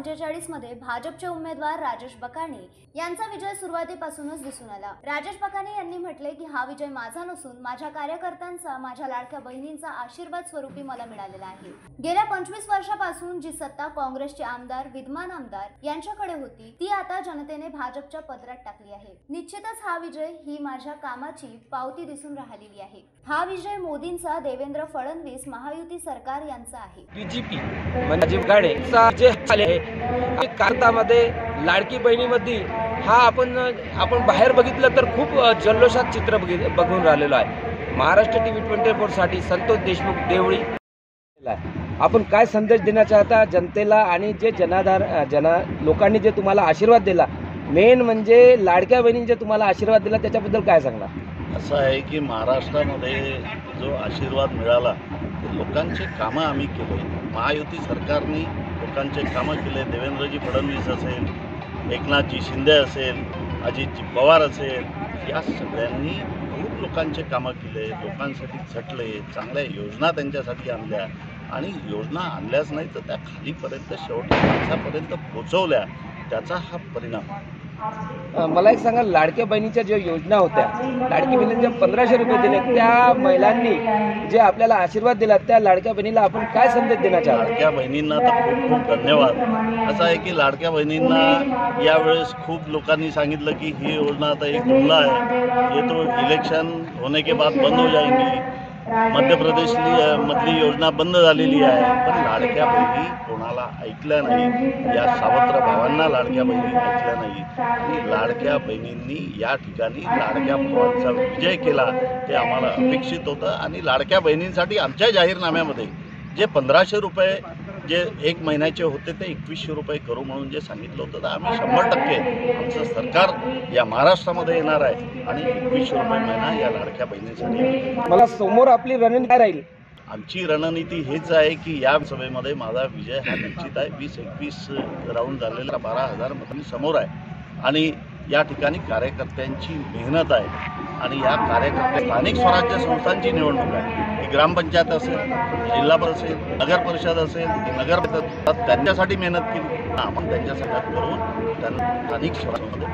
2045 मध्ये भाजपचे उमेदवार राजेश बकाणे यांचा विजय सुरुवातीपासूनच दिसून आला। राजेश बकाणे यांनी म्हटले की हा विजय माझा नसून माझ्या कार्यकर्त्यांचा, माझ्या लाडक्या बहिणींचा आशीर्वाद स्वरूपी मला मिळालेला आहे। गेल्या 25 वर्षापासून जी सत्ता काँग्रेसचे आमदार, विद्यमान आमदार यांच्याकडे होती ती आता जनतेने भाजपच्या पदरात टाकली आहे। निश्चितच हा विजय ही माझ्या कामाची पावती दिसून राहिलेली आहे। हा विजय मोदींचा, देवेंद्र फडणवीस महायुती सरकार यांचा आहे। बीजेपी म्हणजे गाडेचा जे आले कारतामध्ये लाडकी बहिणीमध्ये हा आपण बाहेर बघितलं तर खूप जल्लोषात चित्र बघून राहिलेलो आहे। महाराष्ट्र टीव्ही 24 साठी संतोष देशमुख, देवळी। आपण काय संदेश देना चाहता जनतेला आणि जे लोकांनी जे तुम्हाला आशीर्वाद दिला, मेन म्हणजे लाडक्या बहिणींचे तुम्हाला आशीर्वाद दिला, त्याच्याबद्दल काय सांगणार? असं आहे की महाराष्ट्रामध्ये जो आशीर्वाद मिळाला ते लोकांचे कामं आम्ही केले। महायुती सरकारने लोकांचे कामं केले। देवेंद्रजी फडणवीस असेल, एकनाथजी शिंदे असेल, अजितजी पवार असेल, या सगळ्यांनी खूप लोकांचे कामं केले, लोकांसाठी झटले, चांगल्या योजना त्यांच्यासाठी आणल्या आणि योजना आणल्याच नाही तर त्या खालीपर्यंत शेवटी माणसापर्यंत पोचवल्या, त्याचा हा परिणाम। मला एक सांगा, लाडक्या बहिणीच्या ज्या योजना होत्या, लाडकी बहिणींचे 1500 रुपये दिले, त्या महिलांनी जे आपल्याला आशीर्वाद दिला त्या लाडक्या बहिणीला आपण काय संदेश देना चाहता? लाडक्या बहिणींना तर खूप खूप धन्यवाद। असं आहे की लाडक्या बहिणींना यावेळेस खूप लोकांनी सांगितलं की ही योजना आता एक जुमला है, ये तो इलेक्शन होने के बाद बंद हो जाएंगी। मध्य प्रदेश मधली योजना बंद झालेली आहे, पण लाडक्या बहिणी कोणाला ऐकल्या नाही। या सावत्र भावांना लाडक्या बहिणी ऐकल्या नाही आणि लाडक्या बहिणींनी या ठिकाणी लाडक्या भावांचा विजय केला, ते आम्हाला अपेक्षित होतं। आणि लाडक्या बहिणींसाठी आमच्या जाहीरनाम्यामध्ये जे 1500 रुपये जे एक महिन्याचे होते ते 2100 रुपये करू म्हणून जे सांगितलं होतं, तर आम्ही 100% आमचं सरकार या महाराष्ट्रामध्ये येणार आहे आणि 2100 रुपये महिना या लाडक्या बहिणींसाठी। मला समोर आपली रणनीती काय राहील? आमची रणनीती हेच आहे की या सभेमध्ये माझा विजय हा निश्चित आहे। 20-21 राऊंड झालेला 12,000 मतांनी समोर आहे आणि या ठिकाणी कार्यकर्त्यांची मेहनत आहे आणि या कार्यकर्ते स्थानिक स्वराज्य संस्थांची निवडणूक आहे। ही ग्रामपंचायत असेल, जिल्हा परिषद असेल, नगर परिषद असेल, नगर त्यांच्यासाठी मेहनत केली, आपण त्यांच्यासाठी करून त्यांना स्थानिक स्वराज्य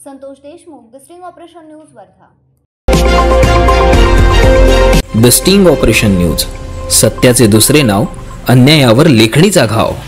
Santosh Deshmukh, the sting operation news, Wardha. The sting operation news, सत्याचे दुसरे नाव, अन्यायावर लेखणीचा घाव।